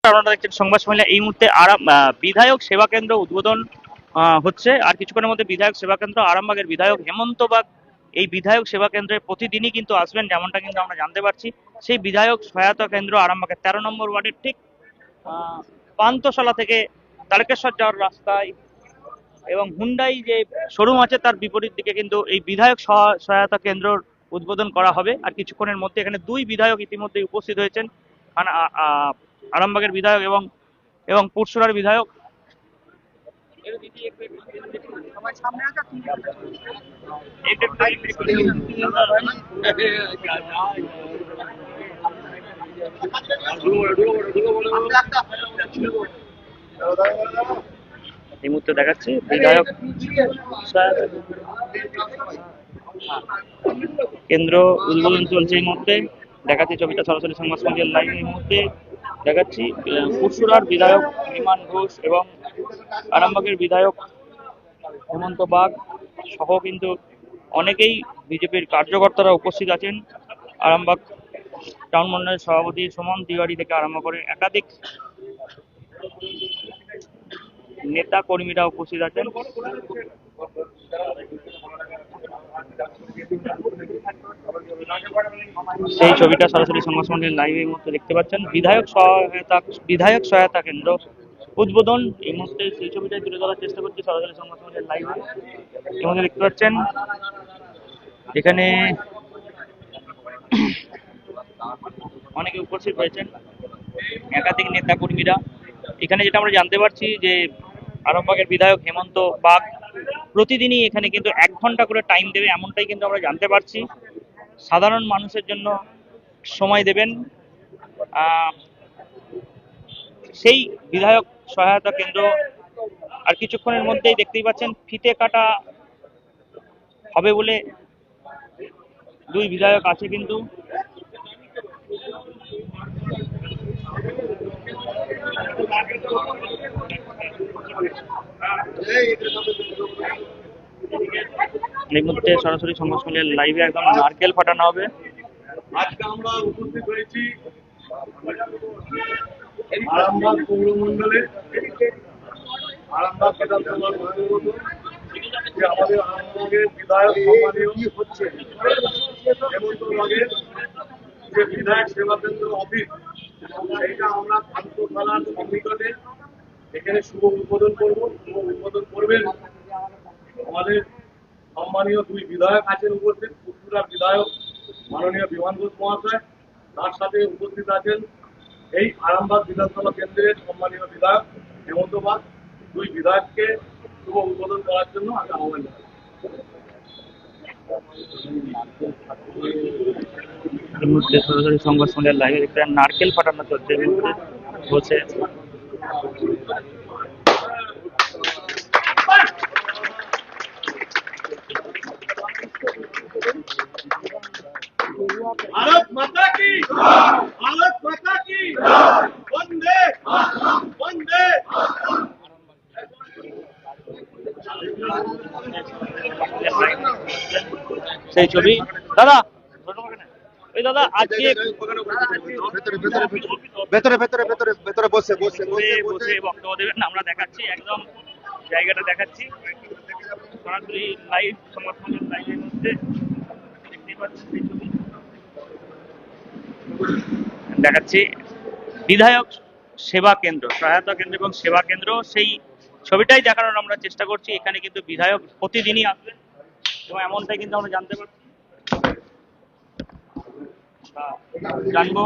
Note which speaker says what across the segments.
Speaker 1: আপনারা দেখছেন সংবাদ সম্মেলনে। এই মুহূর্তে বিধায়ক সেবা কেন্দ্র উদ্বোধন হচ্ছে। আর কিছুক্ষণের মধ্যে বিধায়ক সেবা কেন্দ্র আরামবাগের বিধায়ক হেমন্ত বাগ এই বিধায়ক সেবা কেন্দ্রে প্রতিদিনই কিন্তু আসবেন, যেমনটা কিন্তু আমরা জানতে পারছি। সেই বিধায়ক সহায়তা কেন্দ্র আরামবাগের 13 নম্বর ওয়ার্ডের ঠিক পান্থশালা থেকে তারকেশ্বর যাওয়ার রাস্তায় এবং হুন্ডাই যে শোরুম আছে তার বিপরীত দিকে কিন্তু এই বিধায়ক সহায়তা কেন্দ্র উদ্বোধন করা হবে। আর কিছুক্ষণের মধ্যে এখানে দুই বিধায়ক ইতিমধ্যে উপস্থিত হয়েছেন, আরামবাগের বিধায়ক এবং পুরসুরার বিধায়ক। এই মুহূর্তে দেখাচ্ছি বিধায়ক কেন্দ্র উদ্বোধন চলছে। এই মুহূর্তে দেখাচ্ছি ছবিটা সরাসরি সংবাদ সম্মেলন লাইভ। এই মুহূর্তে দেখাচ্ছি পুরসুরার বিধায়ক বিমান ঘোষ এবং আরামবাগের বিধায়ক হেমন্ত বাগ সহ কিন্তু অনেকেই বিজেপির কার্যকর্তারা উপস্থিত আছেন। আরামবাগ টাউন মন্ডলের সভাপতি সুমন তিওয়ারি থেকে আরম্ভ করে একাধিক নেতা কর্মীরা উপস্থিত আছেন। সেই ছবিটা সরাসরি সংবাদ সম্মেলন লাইভ এই মুহূর্তে দেখতে পাচ্ছেন। বিধায়ক সহায়তা কেন্দ্র উদ্বোধন এই মুহূর্তে সেই ছবিটাই তুলে ধরার চেষ্টা করছি সরাসরি সংবাদ সম্মেলন লাইভ। এই মুহূর্তে দেখতে পাচ্ছেন এখানে অনেকে উপস্থিত হয়েছেন, একাধিক নেতা কর্মীরা। এখানে যেটা আমরা জানতে পারছি যে আরামবাগের বিধায়ক হেমন্ত বাগ প্রতিদিনই এখানে কিন্তু 1 ঘন্টা করে টাইম দেবে, এমনটাই কিন্তু আমরা জানতে পারছি। সাধারণ মানুষের জন্য সময় দেবেন। সেই বিধায়ক সহায়তা কেন্দ্র আর কিছুক্ষণের মধ্যেই দেখতেই পাচ্ছেন ফিতে কাটা হবে বলে দুই বিধায়ক আছে কিন্তু। এই মুহূর্তে সরাসরি সংবাদ সম্মেলন লাইভে একদম নারকেল ফাটানো হবে।
Speaker 2: আজকে আমরা উপস্থিত হয়েছি আরামবাগ পৌরমণ্ডলে আরামবাগ বিধানসভার অন্তর্গত যে আমাদের আরামবাগের বিধায়ক সম্মানীয় হচ্ছে হেমন্ত বাগের যে বিধায়ক সেবা কেন্দ্র অফিস, সেইটা আমরা পান্থশালার সন্নিকটে এখানে শুভ উদ্বোধন করব। শুভ উদ্বোধন করবেন আমাদের সম্মানীয় দুই বিধায়ক আছেন উপস্থিত, পুরসুরার বিধায়ক মাননীয় বিমান ঘোষ মহাশয়, তার সাথে উপস্থিত আছেন এই আরামবাগ বিধানসভা কেন্দ্রের সম্মানীয় বিধায়ক হেমন্ত বাগ। দুই বিধায়ককে শুভ উদ্বোধন করার জন্য আমি আহ্বান জানাই।
Speaker 1: এই মুহূর্তে সরাসরি সংবাদ সম্মেলন লাইভে দেখতে নারকেল ফাটানো চলছে। এই মুহূর্তে বসে
Speaker 2: भारत माता की भारत माता की वंदे वंदे।
Speaker 1: সেই ছবি দাদা ওই দাদা আজকে
Speaker 3: ভেতরে ভেতরে ভেতরে ভেতরে বসে বসে
Speaker 1: বসে বক্তব্য দেবেন। আমরা দেখাচ্ছি একদম জায়গাটা দেখাচ্ছি সরাসরি লাইভ সংবাদ সম্মেলন লাইভের মধ্যে দেখতেই পাচ্ছেন সেই ছবি দেখাচ্ছি। বিধায়ক সেবা কেন্দ্র সহায়তা কেন্দ্র এবং সেবা কেন্দ্র সেই ছবিটাই দেখানোর আমরা চেষ্টা করছি। এখানে কিন্তু বিধায়ক প্রতিদিনই আসবেন এবং এমনটাই কিন্তু আমরা জানতে পারছি। জানবো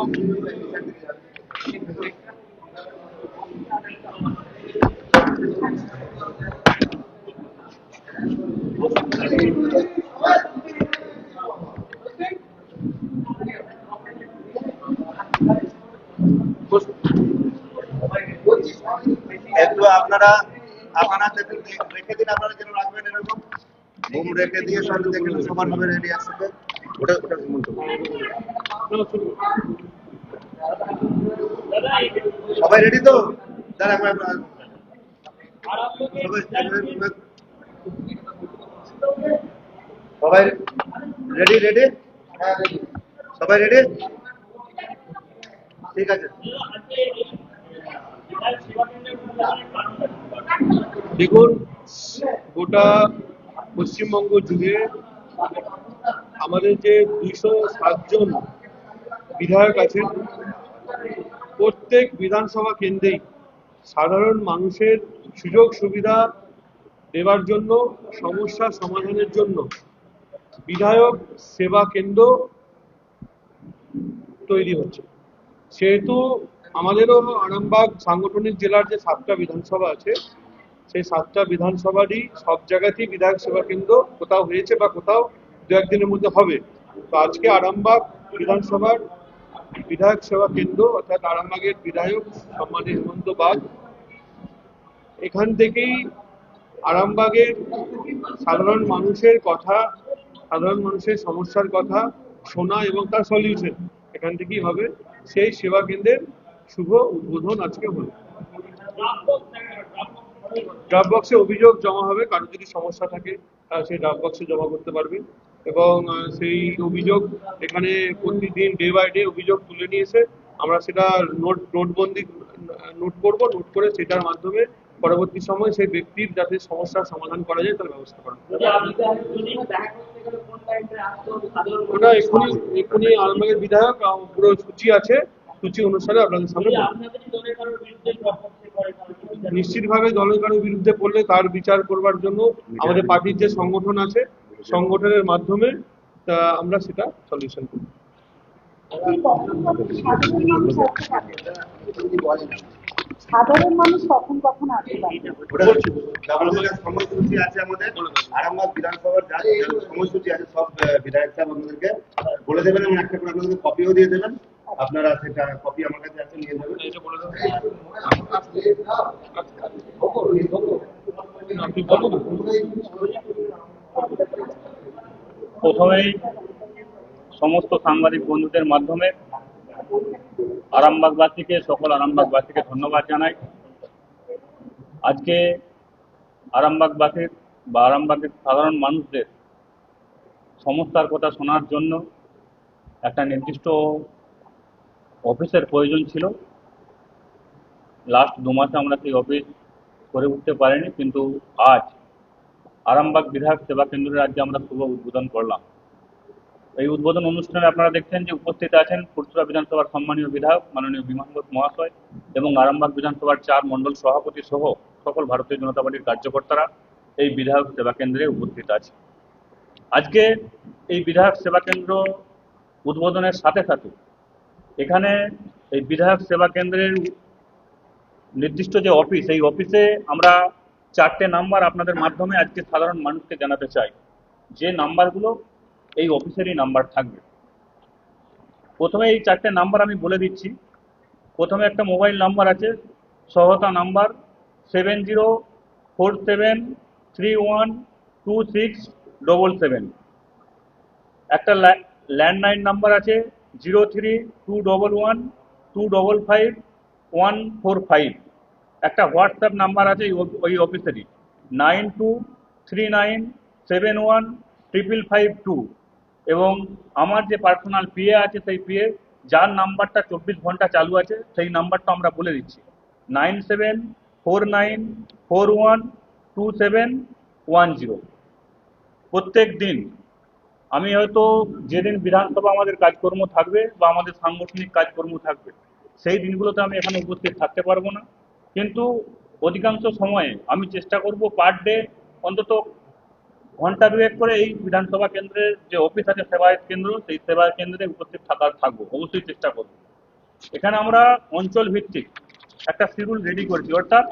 Speaker 3: একটু আপনারা রেখে দিন, আপনারা যেন রাখবেন এরকম ঘুম রেখে দিয়ে সব দেখে সমান ভাবে রেডি আসবে। ওটা ওটা সবাই রেডি তো? দাঁড়া সবাই রেডি রেডি সবাই রেডি, ঠিক আছে।
Speaker 2: দেখুন, গোটা পশ্চিমবঙ্গ জুড়ে আমাদের যে 207 জন বিধায়ক আছেন, প্রত্যেক বিধানসভা কেন্দ্রেই সাধারণ মানুষের সুযোগ সুবিধা দেওয়ার জন্য, সমস্যা সমাধানের জন্য বিধায়ক সেবা কেন্দ্র তৈরি হচ্ছে। সেহেতু আমাদেরও আরামবাগ সাংগঠনিক জেলার যে 7টা বিধানসভা আছে, সেই 7টা বিধানসভারই সব জায়গাতেই বিধায়ক সেবা কেন্দ্র কোথাও হয়েছে বা কোথাও দু একদিনের মধ্যে হবে। তো আজকে আরামবাগ বিধানসভার বিধায়ক সেবা কেন্দ্র অর্থাৎ আরামবাগের বিধায়ক সম্মানীয় হেমন্ত বাগ, এখান থেকেই আরামবাগের সাধারণ মানুষের কথা, সাধারণ মানুষের সমস্যার কথা শোনা এবং তার সলিউশন এখান থেকেই হবে। সেই সেবা কেন্দ্রের শুভ উদ্বোধন আজকে হলো। ড্রপ বক্সে অভিযোগ জমা হবে, কারো যদি সমস্যা থাকে সেই ড্রপ বক্সে জমা করতে পারবে এবং সেই অভিযোগ এখানে প্রতিদিন ডে বাই ডে অভিযোগ তুলে নিয়ে এসে আমরা সেটা নোটবন্দি নোট করব, নোট করে সেটার মাধ্যমে পরবর্তী সময় সেই ব্যক্তির যাতে সমস্যার সমাধান করা যায় তার ব্যবস্থা করা হবে। ওটা এক্ষুনি এক্ষুনি আরামবাগের বিধায়ক পুরো সূচি আছে, সূচি অনুসারে আপনাদের সামনে নিশ্চিতভাবে দলের কারোর বিরুদ্ধে পড়লে তার বিচার করবার জন্য আমাদের পার্টির যে সংগঠন আছে, সংগঠনের মাধ্যমে আমরা সেটা সলিউশন করি।
Speaker 4: সাধারণ মানুষ কখন কখন আসতে পারে?
Speaker 3: সময়সূচি আছে আমাদের আরামবাগ বিধানসভার যা সময়সূচি আছে সব বিধায়ক সাহেব আপনাদেরকে বলে দেবেন এবং একটা করে আপনাদেরকে কপিও দিয়ে দেবেন। আপনারা সেটা কপি আমার কাছে আছে, নিয়ে যাবেন।
Speaker 1: প্রথমেই সমস্ত সাংবাদিক বন্ধুদের মাধ্যমে আরামবাগবাসীকে, সকল আরামবাগবাসীকে ধন্যবাদ জানাই। আজকে আরামবাগবাসীর বা আরামবাগের সাধারণ মানুষদের সমস্যার কথা শোনার জন্য একটা নির্দিষ্ট অফিসের প্রয়োজন ছিল। লাস্ট 2 মাসে আমরা সেই অফিস করে উঠতে পারিনি, কিন্তু আজ আরামবাগ বিধায়ক সেবা কেন্দ্রের আজকে আমরা শুভ উদ্বোধন করলাম। এই উদ্বোধন অনুষ্ঠানে আপনারা দেখছেন যে উপস্থিত আছেন ফুরসুরা বিধানসভার সম্মানীয় বিধায়ক মাননীয় বিমান ঘোষ মহাশয় এবং আরামবাগ বিধানসভার 4 মণ্ডল সভাপতি সহ সকল ভারতীয় জনতা পার্টির কার্যকর্তারা এই বিধায়ক সেবা কেন্দ্রে উপস্থিত আছে। আজকে এই বিধায়ক সেবা কেন্দ্র উদ্বোধনের সাথে সাথে এখানে এই বিধায়ক সেবা কেন্দ্রের নির্দিষ্ট যে অফিস, এই অফিসে আমরা 4টে নাম্বার আপনাদের মাধ্যমে আজকে সাধারণ মানুষকে জানাতে চাই, যে নাম্বারগুলো এই অফিসেরই নাম্বার থাকবে। প্রথমে এই 4টে নাম্বার আমি বলে দিচ্ছি। প্রথমে একটা মোবাইল নাম্বার আছে, সহায়তা নাম্বার 7047312677। একটা ল্যান্ডলাইন নাম্বার আছে 032112555145। একটা হোয়াটসঅ্যাপ নাম্বার আছে ওই অফিসেরই 9239715552। এবং আমার যে পার্সোনাল পিএ আছে, সেই পিএ যার নাম্বারটা 24 ঘন্টা চালু আছে, সেই নাম্বারটা আমরা বলে দিচ্ছি 9749412710। প্রত্যেক দিন আমি হয়তো যেদিন বিধানসভা আমাদের কাজকর্ম থাকবে বা আমাদের সাংগঠনিক কাজকর্ম থাকবে, সেই দিনগুলোতে আমি এখানে উপস্থিত থাকতে পারবো না, কিন্তু অধিকাংশ সময়ে আমি চেষ্টা করব পার ডে অন্তত ঘন্টা 2 করে এই বিধানসভা কেন্দ্রের যে অফিস আছে সেবায়ত কেন্দ্র, সেই সেবা কেন্দ্রে উপস্থিত থাকবো, অবশ্যই চেষ্টা করব। এখানে আমরা অঞ্চল ভিত্তিক একটা শিডিউল রেডি করেছি, অর্থাৎ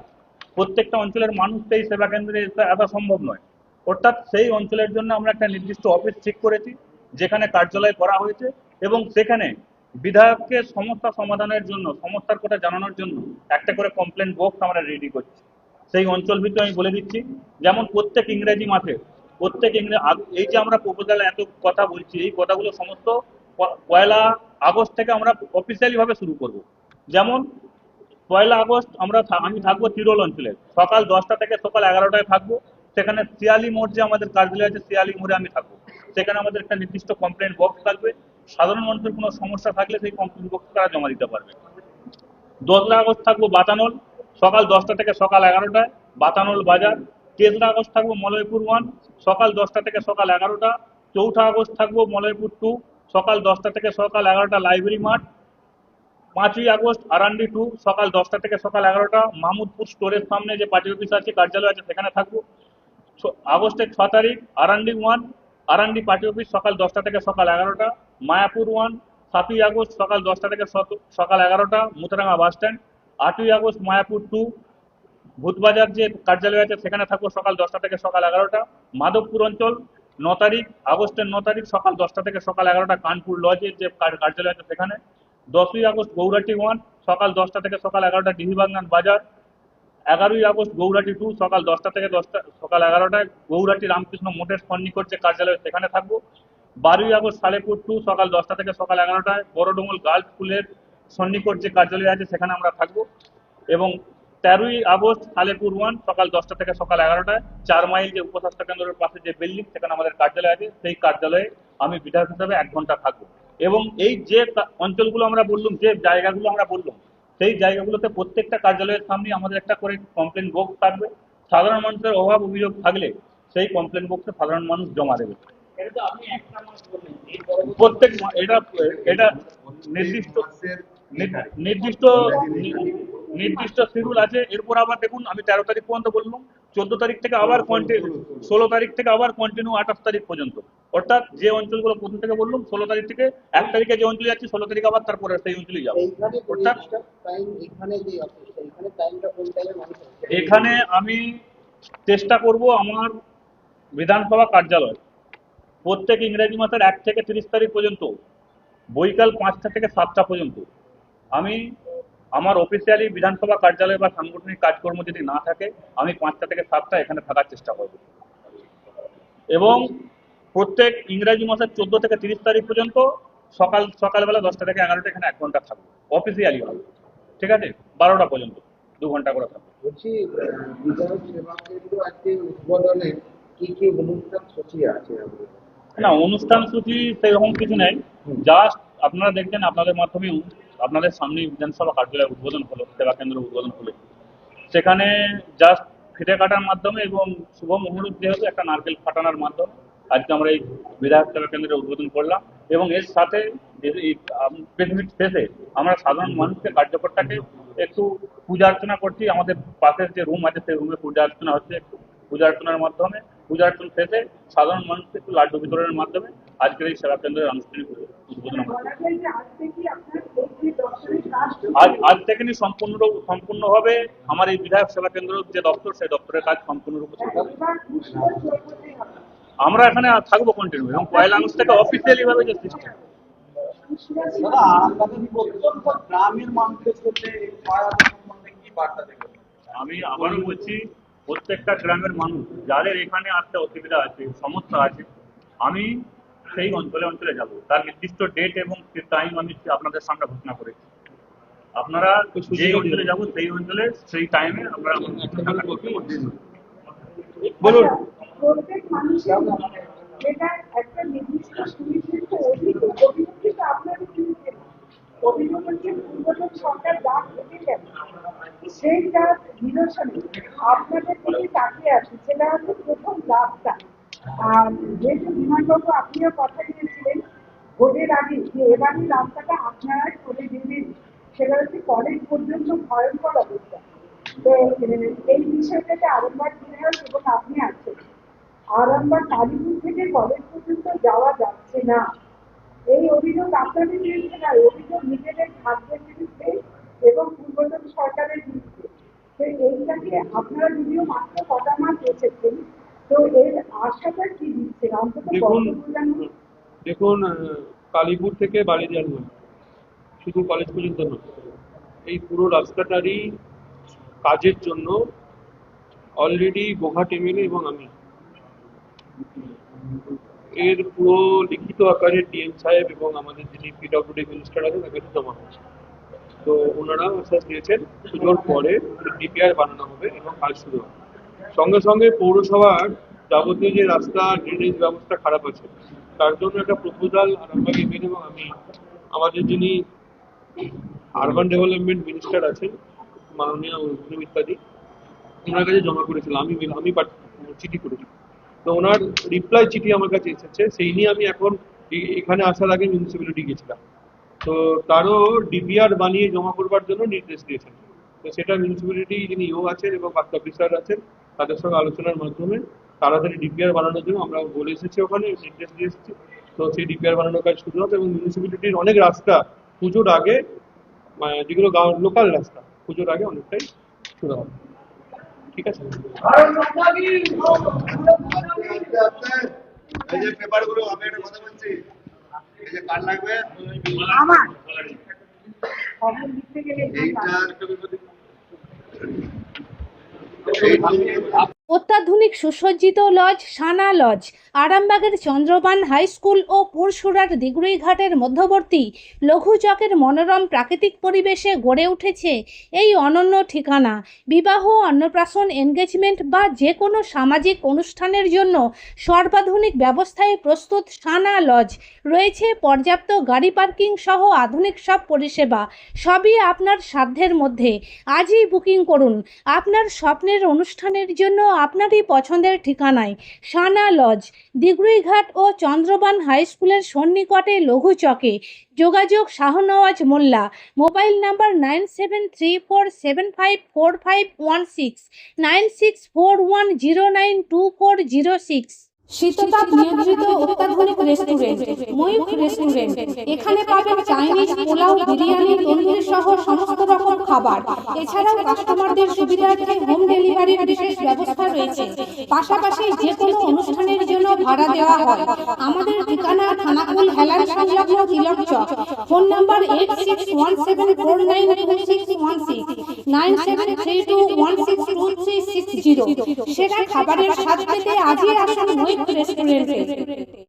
Speaker 1: প্রত্যেকটা অঞ্চলের মানুষকে এই সেবা কেন্দ্রে আসা সম্ভব নয়। অর্থাৎ সেই অঞ্চলের জন্য আমরা একটা নির্দিষ্ট অফিস ঠিক করেছি, যেখানে কার্যালয় করা হয়েছে এবং সেখানে বিধায়ককে সমস্যা সমাধানের জন্য, সমস্যার কথা জানানোর জন্য একটা করে কমপ্লেন বক্স আমরা রেডি করছি। সেই অঞ্চল ভিত্তিক আমি বলে দিচ্ছি, যেমন প্রত্যেক ইংরেজি মাসে এই যে আমরা প্রপোজালে এত কথা বলছি, এই কথাগুলো সমস্ত 1 আগস্ট থেকে আমরা অফিসিয়ালি ভাবে শুরু করব। যেমন 1 আগস্ট আমি থাকবো তিরোল অঞ্চলে, সকাল 10টা থেকে সকাল 11টায় থাকবো। সেখানে শিয়ালি মোড় যে আমাদের কার্যালয় আছে, শিয়ালি মোড়ে আমি থাকবো। সেখানে আমাদের একটা নির্দিষ্ট কমপ্লেন বক্স থাকবে, সাধারণ মানুষের কোনো সমস্যা থাকলে সেই কমপ্লেন বক্স তারা জমা দিতে পারবে। 2 আগস্ট থাকবো বাতানল, সকাল 10টা থেকে সকাল 11টায়।
Speaker 5: বাতানোল বাজার। 3রা আগস্ট থাকবো মলয়পুর 1 সকাল 10টা থেকে সকাল 11টা। 4ঠা আগস্ট থাকবো মলয়পুর 2 সকাল 10টা থেকে সকাল 11টা লাইব্রেরি মাঠ। 5ই আগস্ট আরান্ডি 2 সকাল 10টা থেকে সকাল 11টা। মাহমুদপুর স্টোরের সামনে যে পার্টি অফিস আছে, কার্যালয় আছে, সেখানে থাকবো। আগস্টের 6 তারিখ আরান্ডি 1 আরান্ডি পার্টি অফিস সকাল 10টা থেকে সকাল 11টা। মায়াপুর 1 7ই আগস্ট সকাল 10টা থেকে সকাল 11টা মুতারাঙ্গা বাস স্ট্যান্ড। 8ই আগস্ট মায়াপুর 2 ভূতবাজার যে কার্যালয় আছে সেখানে থাকবো সকাল 10টা থেকে সকাল 11টা। মাধবপুর অঞ্চল 9 তারিখ আগস্টের 9 তারিখ সকাল 10টা থেকে সকাল 11টা কানপুর লজের যে কার্যালয় আছে সেখানে। 10ই আগস্ট গৌরাটি 1 সকাল 10টা থেকে সকাল 11টা ডিহিবাগনান বাজার। 11ই আগস্ট গৌরাটি 2 সকাল 10টা থেকে সকাল 11টায় গৌরাটি রামকৃষ্ণ মঠের সন্নিকট যে কার্যালয় সেখানে থাকবো। 12ই আগস্ট সালেপুর 2 সকাল 10টা থেকে সকাল 11টায় বড়ডোঙ্গল গার্লস স্কুলের সন্নিকট যে কার্যালয় আছে সেখানে আমরা থাকবো। এবং 13ই আগস্ট সালেপুর 1 সকাল 10টা থেকে সকাল 11টায় 4 মাইল যে উপস্বাস্থ্য কেন্দ্রের পাশে যে বিল্ডিং সেখানে আমাদের কার্যালয় আছে, সেই কার্যালয়ে আমি বিধায়ক হিসাবে 1 ঘন্টা থাকবো। এবং এই যে অঞ্চলগুলো আমরা বললাম, যে জায়গাগুলো আমরা বললাম, সেই জায়গাগুলোতে প্রত্যেকটা কার্যালয়ের সামনে আমাদের একটা করে কমপ্লেন বক্স থাকবে। সাধারণ মানুষের অভাব অভিযোগ থাকলে সেই কমপ্লেন বক্সে সাধারণ মানুষ জমা দেবে। প্রত্যেক এটা এটা নির্দিষ্ট নির্দিষ্ট নির্দিষ্ট শিডিউল আছে। এরপর আবার দেখুন, আমি 13 তারিখ পর্যন্ত বললাম, 14 তারিখ থেকে আবার কন্টিনিউ, 16 তারিখ থেকে আবার কন্টিনিউ 28 তারিখ পর্যন্ত। অর্থাৎ যে অঞ্চলগুলো প্রথম থেকে বললাম 16 তারিখ থেকে 1 তারিখে যে অঞ্চলে যাচ্ছি 16 তারিখ আবার তারপরে সেই অঞ্চলে যাবো। অর্থাৎ এখানে আমি চেষ্টা করব আমার বিধানসভা কার্যালয় প্রত্যেক ইংরেজি মাসের 1 থেকে 30 তারিখ পর্যন্ত বৈকাল 5টা থেকে 7টা পর্যন্ত আমি আমার অফিসিয়ালি বিধানসভা কার্যালয় বা সাংগঠনিক কাজকর্ম যদি না থাকে, আমি 5টা থেকে 7টা এখানে থাকার চেষ্টা করব। এবং প্রত্যেক ইংরেজি মাসের 14 থেকে 30 তারিখ পর্যন্ত সকালবেলা 10টা থেকে 11টা এখানে 1 ঘন্টা থাকবো অফিসিয়ালি হবে। ঠিক আছে, 12টা পর্যন্ত 2 ঘন্টা করে থাকবো।
Speaker 6: বলছি, বিধায়ক সেবা কেন্দ্র আজকে উদ্বোধনে কি কি অনুষ্ঠান সূচি আছে?
Speaker 5: না, অনুষ্ঠান সূচি সেরকম কিছু নেই। জাস্ট আপনারা দেখছেন, আপনাদের মাধ্যমে আপনাদের সামনে বিধানসভা কার্যালয় উদ্বোধন হলো, সেবা কেন্দ্র উদ্বোধন হলো। সেখানে জাস্ট ফিতে কাটার মাধ্যমে এবং শুভ মুহূর্ত যেহেতু একটা নারকেল ফাটানোর মাধ্যমে আজকে আমরা এই বিধায়ক সেবা কেন্দ্রের উদ্বোধন করলাম। এবং এর সাথে শেষে আমরা সাধারণ মানুষকে, কার্যকর্তাকে একটু পূজা অর্চনা করছি। আমাদের পাশের যে রুম আছে সেই রুমে পূজা অর্চনা হচ্ছে। পূজা অর্চনার মাধ্যমে, পূজা অর্চনা শেষে সাধারণ মানুষকে একটু লাড্ডু বিতরণের মাধ্যমে আজকের এই সেবা কেন্দ্রের আনুষ্ঠানিক উদ্বোধন হচ্ছে। আজ থেকে সম্পূর্ণভাবে আমার এই বিধায়ক সেবা কেন্দ্র যে দপ্তর, সেই দপ্তরের কাজ সম্পূর্ণরূপে শুরু হবে। আমরা এখানে থাকবো কন্টিনিউ, এবং 1 আগস্ট থেকে অফিসিয়ালি ভাবে যে সিস্টেম।
Speaker 6: গ্রামের মানুষের ক্ষেত্রে কি বার্তা দেবেন?
Speaker 5: আমি আবারও বলছি, প্রত্যেকটা গ্রামের মানুষ যাদের এখানে আসতে অসুবিধা আছে, সমস্যা আছে, আমি সেই অঞ্চলে যাব। তার নির্দিষ্ট ডেট এবং টাইম আমি আপনাদের সামনে ঘোষণা করেছি। আপনারা যে অঞ্চলে যাব সেই অঞ্চলে সেই টাইমে আমরা বলুন।
Speaker 4: প্রত্যেক মানুষের যেটা একটা নির্দিষ্ট সুনির্দিষ্ট অভিযোগ কিন্তু আপনাদের বিরুদ্ধে অভিযোগ হচ্ছে পূর্বতন সরকার যা ঘটেছেন সেই কাজ নিরসনে আপনাদের দিকে তাকিয়ে আছে, সেটা হচ্ছে প্রথম রাস্তা। আর যেহেতু বিমানবাবু আপনিও কথা দিয়েছিলেন ভোটের আগে যে এবারই রাস্তাটা আপনারা করে দেবেন, সেটা হচ্ছে কলেজ পর্যন্ত ভয়ঙ্কর অবস্থা। তো এই বিষয়টাতে আরামবাগ বিধায়ক এবং আপনি আছেন, আরামবাগ কালীপুর থেকে কলেজ পর্যন্ত যাওয়া যাচ্ছে না, এই অভিযোগ আপনাদের বিরুদ্ধে নয়, অভিযোগ নিজেদের ভাগ্যের বিরুদ্ধে এবং পূর্বতন সরকারের বিরুদ্ধে। তো এইটাকে আপনারা যদিও মাত্র কটা মাস এসেছেন, তো এর আশাটা কি দিচ্ছেন অন্তত?
Speaker 7: দেখুন, কালীপুর থেকে বালিজাল নয়, শুধু কলেজ পর্যন্ত নয়, এই পুরো রাস্তাটারই কাজের জন্য অলরেডি গোঘাট এমএলএ এবং আমি এর পুরো লিখিত আকারে ডিএম সাহেব এবং আমাদের যিনি পিডব্লিউডি মিনিস্টার আছেন তার কাছে জমা হয়েছে। তো ওনারা আশ্বাস দিয়েছেন পুজোর পরে ডিপিআর বানানো হবে এবং কাজ শুরু হবে। সঙ্গে সঙ্গে পৌরসভার যাবতীয় যে রাস্তা ড্রেনেজ ব্যবস্থা খারাপ আছে তার জন্য একটা প্রপোজাল আরামবাগ এমএলএ এবং আমি, আমাদের যিনি আরবান ডেভেলপমেন্ট মিনিস্টার আছেন মাননীয় ইত্যাদি, ওনার কাছে জমা করেছিলাম, আমি চিঠি করেছি। তো ওনার রিপ্লাই চিঠি আমার কাছে এসেছে, সেই নিয়ে আমি এখন এখানে আসার আগে মিউনিসিপ্যালিটি গেছিলাম। তো তারও ডিপিআর বানিয়ে জমা করবার জন্য নির্দেশ দিয়েছেন। তো সেটা মিউনিসিপ্যালিটি যিনি ইও আছেন এবং বাকি অফিসার আছেন তাদের সঙ্গে আলোচনার মাধ্যমে তাড়াতাড়ি ডিপিআর বানানোর জন্য আমরা বলে এসেছি, ওখানে নির্দেশ দিয়ে এসেছি। তো সেই ডিপিআর বানানোর কাজ শুরু হবে এবং মিউনিসিপ্যালিটির অনেক রাস্তা পুজোর আগে, যেগুলো লোকাল রাস্তা পুজোর আগে অনেকটাই শুরু হবে। ঠিক আছে।
Speaker 3: এই যে পেপারগুলো আমি একটা কথা বলছি, এই যে কার্ড লাগবে
Speaker 4: আমার খবর লিখতে গেলে
Speaker 8: অত্যাধুনিক সুসজ্জিত লজ সানা লজ আরামবাগের চন্দ্রবান হাই স্কুল ও পুরসুরার দিগুড়িঘাটের মধ্যবর্তী লঘু চকের মনোরম প্রাকৃতিক পরিবেশে গড়ে উঠেছে এই অনন্য ঠিকানা। বিবাহ, অন্নপ্রাশন, এনগেজমেন্ট বা যে কোনো সামাজিক অনুষ্ঠানের জন্য সর্বাধুনিক ব্যবস্থায় প্রস্তুত সানা লজ। রয়েছে পর্যাপ্ত গাড়ি পার্কিং সহ আধুনিক সব পরিষেবা, সবই আপনার সাধ্যের মধ্যে। আজই বুকিং করুন আপনার স্বপ্নের অনুষ্ঠানের জন্য আপনারই পছন্দের ঠিকানায়। সানা লজ, দিগুড়িঘাট ও চন্দ্রবান হাই স্কুলের সন্নিকটে লঘু চকে। যোগাযোগ শাহনওয়াজ মোল্লা, মোবাইল নাম্বার 9734754516, 9641092406। শীততাপ নিয়ন্ত্রিত অত্যাধুনিক রেস্টুরেন্ট ময়ূখ রেস্টুরেন্ট। এখানে পাবেন চাইনিজ, পোলাও, বিরিয়ানি, তন্দুরি সহ সমস্ত রকম খাবার। এছাড়াও কাস্টমারদের সুবিধার্থে হোম ডেলিভারির বিশেষ ব্যবস্থা রয়েছে। পাশাপাশি যে কোনো অনুষ্ঠানের জন্য ভাড়া দেওয়া হয়। আমাদের ঠিকানা থানাকুল হেলান সংলগ্ন তিলক চক। Phone number 8617492616, 9732162360। সেরা খাবারের স্বাদ পেতে আজই আসুন ময়ূখ রেস্টুরেন্টে।